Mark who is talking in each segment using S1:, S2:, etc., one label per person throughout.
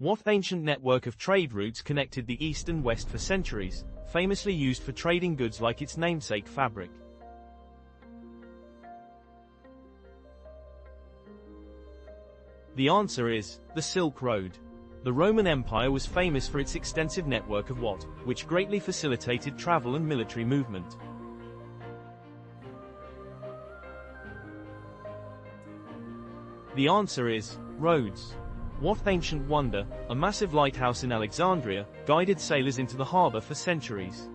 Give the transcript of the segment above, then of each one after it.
S1: What ancient network of trade routes connected the East and West for centuries, famously used for trading goods like its namesake fabric? The answer is the Silk Road. The Roman Empire was famous for its extensive network of which greatly facilitated travel and military movement. The answer is roads. What ancient wonder, a massive lighthouse in Alexandria, guided sailors into the harbor for centuries?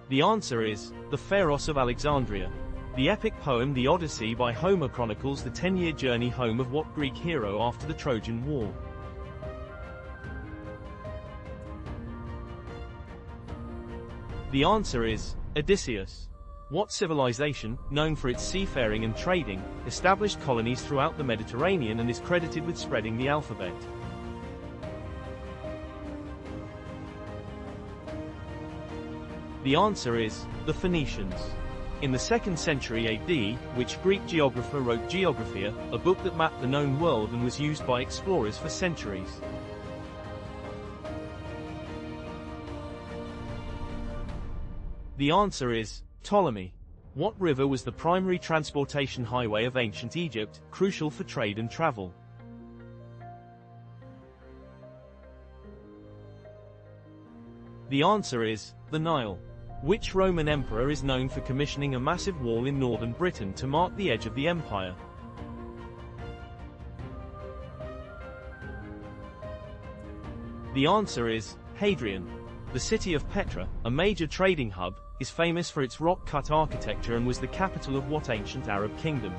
S1: The answer is the Pharos of Alexandria. The epic poem The Odyssey by Homer chronicles the 10-year journey home of what Greek hero after the Trojan War? The answer is Odysseus. What civilization, known for its seafaring and trading, established colonies throughout the Mediterranean and is credited with spreading the alphabet? The answer is the Phoenicians. In the 2nd century AD, which Greek geographer wrote Geographia, a book that mapped the known world and was used by explorers for centuries? The answer is Ptolemy. What river was the primary transportation highway of ancient Egypt, crucial for trade and travel? The answer is the Nile. Which Roman emperor is known for commissioning a massive wall in northern Britain to mark the edge of the empire? The answer is Hadrian. The city of Petra, a major trading hub, is famous for its rock-cut architecture and was the capital of what ancient Arab kingdom?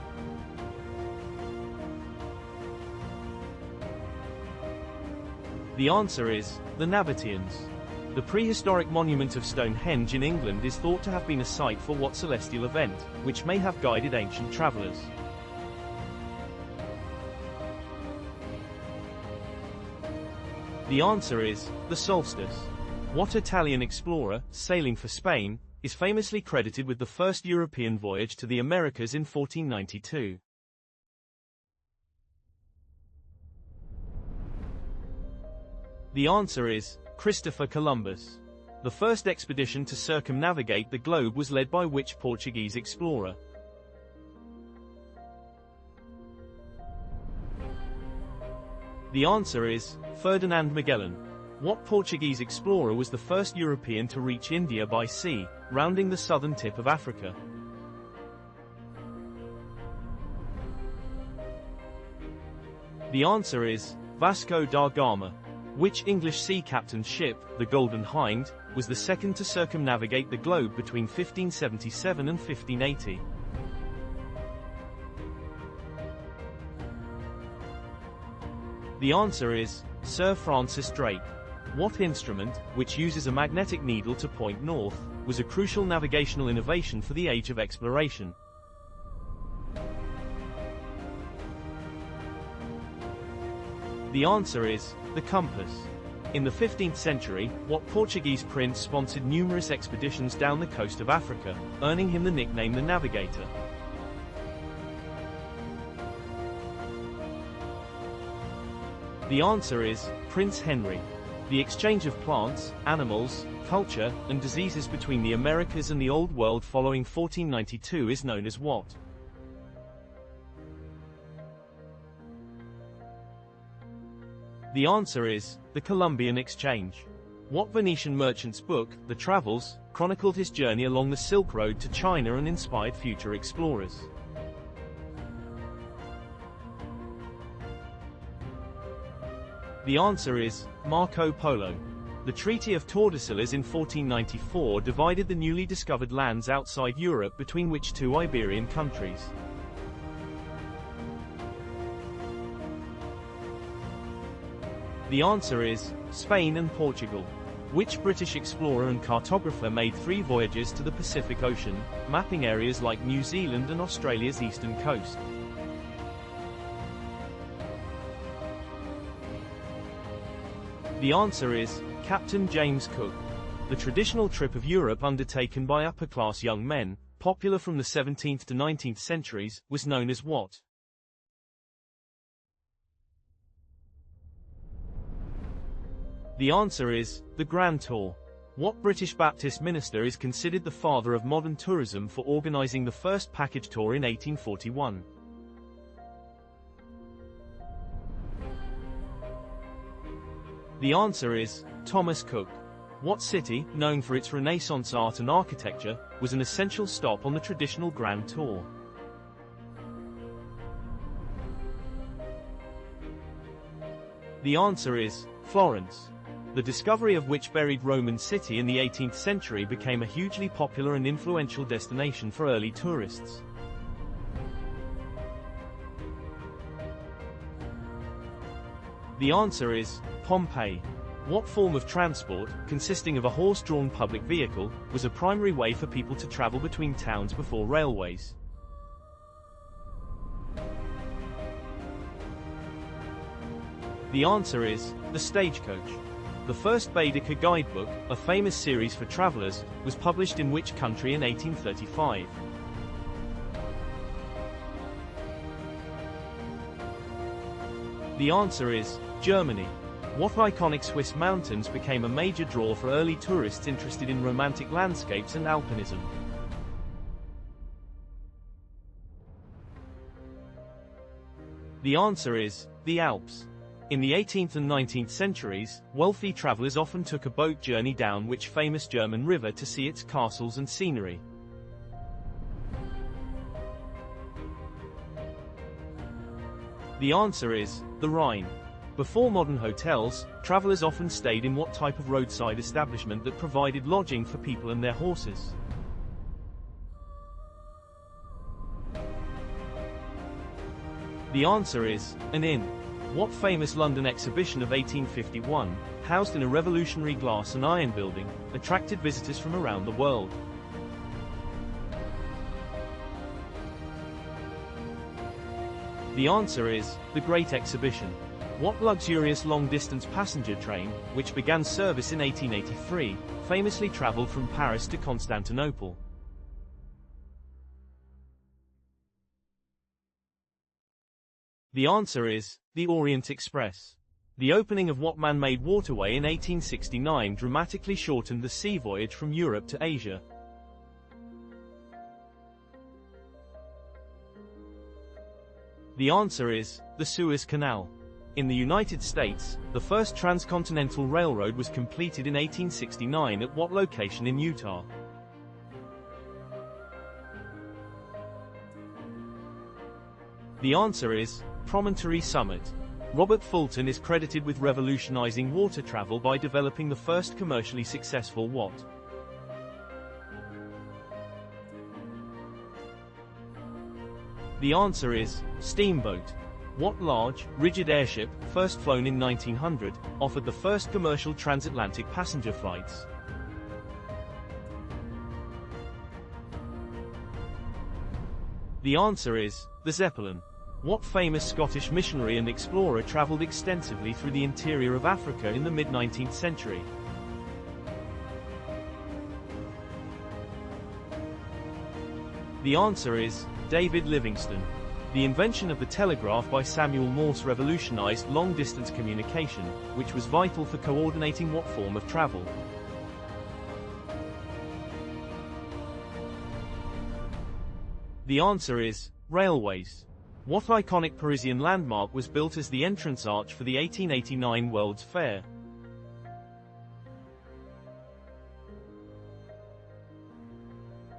S1: The answer is the Nabateans. The prehistoric monument of Stonehenge in England is thought to have been a site for what celestial event, which may have guided ancient travelers? The answer is the solstice. What Italian explorer, sailing for Spain, is famously credited with the first European voyage to the Americas in 1492? The answer is Christopher Columbus. The first expedition to circumnavigate the globe was led by which Portuguese explorer? The answer is Ferdinand Magellan. What Portuguese explorer was the first European to reach India by sea, rounding the southern tip of Africa? The answer is Vasco da Gama. Which English sea captain's ship, the Golden Hind, was the second to circumnavigate the globe between 1577 and 1580? The answer is Sir Francis Drake. What instrument, which uses a magnetic needle to point north, was a crucial navigational innovation for the age of exploration? The answer is the compass. In the 15th century, what Portuguese prince sponsored numerous expeditions down the coast of Africa, earning him the nickname the Navigator? The answer is Prince Henry. The exchange of plants, animals, culture, and diseases between the Americas and the Old World following 1492 is known as what? The answer is the Columbian Exchange. What Venetian merchant's book, The Travels, chronicled his journey along the Silk Road to China and inspired future explorers? The answer is Marco Polo. The Treaty of Tordesillas in 1494 divided the newly discovered lands outside Europe between which two Iberian countries? The answer is Spain and Portugal. Which British explorer and cartographer made 3 voyages to the Pacific Ocean, mapping areas like New Zealand and Australia's eastern coast? The answer is Captain James Cook. The traditional trip of Europe undertaken by upper-class young men, popular from the 17th to 19th centuries, was known as what? The answer is the Grand Tour. What British Baptist minister is considered the father of modern tourism for organising the first package tour in 1841? The answer is Thomas Cook. What city, known for its Renaissance art and architecture, was an essential stop on the traditional Grand Tour? The answer is Florence. The discovery of which buried Roman city in the 18th century became a hugely popular and influential destination for early tourists. The answer is Pompeii. What form of transport, consisting of a horse-drawn public vehicle, was a primary way for people to travel between towns before railways? The answer is the stagecoach. The first Baedeker guidebook, a famous series for travelers, was published in which country in 1835? The answer is Germany. What iconic Swiss mountains became a major draw for early tourists interested in romantic landscapes and alpinism? The answer is the Alps. In the 18th and 19th centuries, wealthy travelers often took a boat journey down which famous German river to see its castles and scenery. The answer is the Rhine. Before modern hotels, travelers often stayed in what type of roadside establishment that provided lodging for people and their horses? The answer is an inn. What famous London exhibition of 1851, housed in a revolutionary glass and iron building, attracted visitors from around the world? The answer is the Great Exhibition. What luxurious long-distance passenger train, which began service in 1883, famously traveled from Paris to Constantinople? The answer is the Orient Express. The opening of what man-made waterway in 1869 dramatically shortened the sea voyage from Europe to Asia? The answer is the Suez Canal. In the United States, the first transcontinental railroad was completed in 1869 at what location in Utah? The answer is Promontory Summit. Robert Fulton is credited with revolutionizing water travel by developing the first commercially successful what? The answer is steamboat. What large, rigid airship, first flown in 1900, offered the first commercial transatlantic passenger flights? The answer is the Zeppelin. What famous Scottish missionary and explorer traveled extensively through the interior of Africa in the mid-19th century? The answer is David Livingstone. The invention of the telegraph by Samuel Morse revolutionized long-distance communication, which was vital for coordinating what form of travel? The answer is railways. What iconic Parisian landmark was built as the entrance arch for the 1889 World's Fair?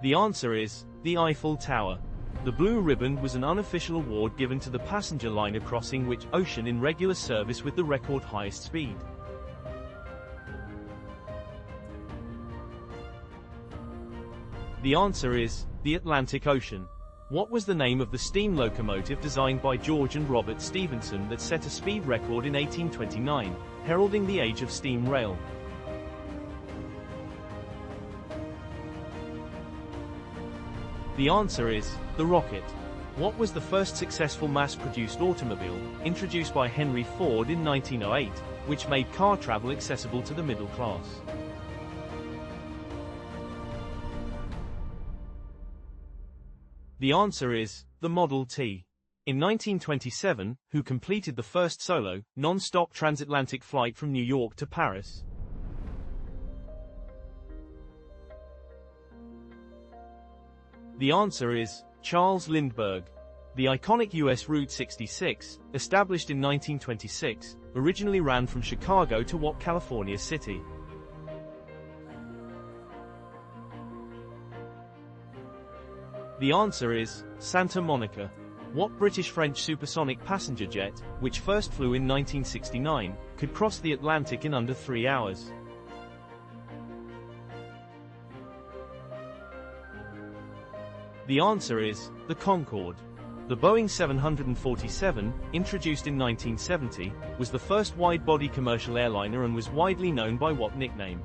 S1: The answer is the Eiffel Tower. The Blue Ribbon was an unofficial award given to the passenger liner crossing which ocean in regular service with the record highest speed. The answer is the Atlantic Ocean. What was the name of the steam locomotive designed by George and Robert Stephenson that set a speed record in 1829, heralding the age of steam rail? The answer is the Rocket. What was the first successful mass-produced automobile, introduced by Henry Ford in 1908, which made car travel accessible to the middle class? The answer is the Model T. In 1927, who completed the first solo, non-stop transatlantic flight from New York to Paris? The answer is Charles Lindbergh. The iconic US Route 66, established in 1926, originally ran from Chicago to what California city? The answer is Santa Monica. What British-French supersonic passenger jet, which first flew in 1969, could cross the Atlantic in under 3 hours? The answer is the Concorde. The Boeing 747, introduced in 1970, was the first wide-body commercial airliner and was widely known by what nickname?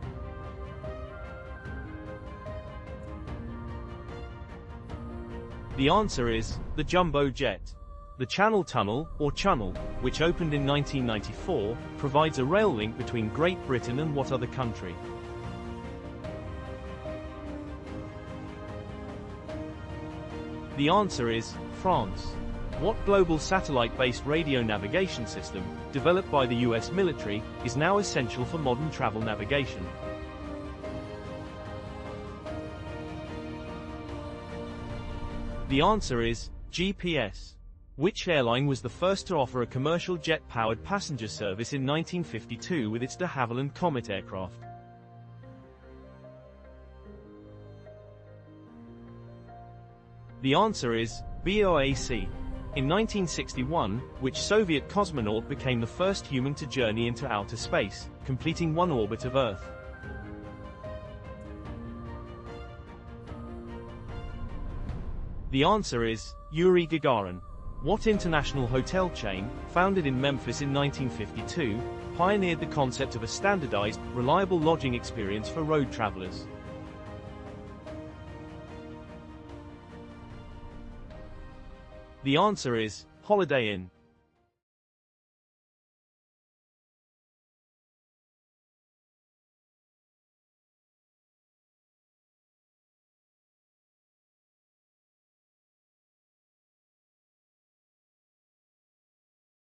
S1: The answer is the Jumbo Jet. The Channel Tunnel, or Channel, which opened in 1994, provides a rail link between Great Britain and what other country? The answer is France. What global satellite-based radio navigation system, developed by the US military, is now essential for modern travel navigation? The answer is GPS. Which airline was the first to offer a commercial jet-powered passenger service in 1952 with its de Havilland Comet aircraft? The answer is BOAC. In 1961, which Soviet cosmonaut became the first human to journey into outer space, completing one orbit of Earth? The answer is Yuri Gagarin. What international hotel chain, founded in Memphis in 1952, pioneered the concept of a standardized, reliable lodging experience for road travelers? The answer is Holiday Inn.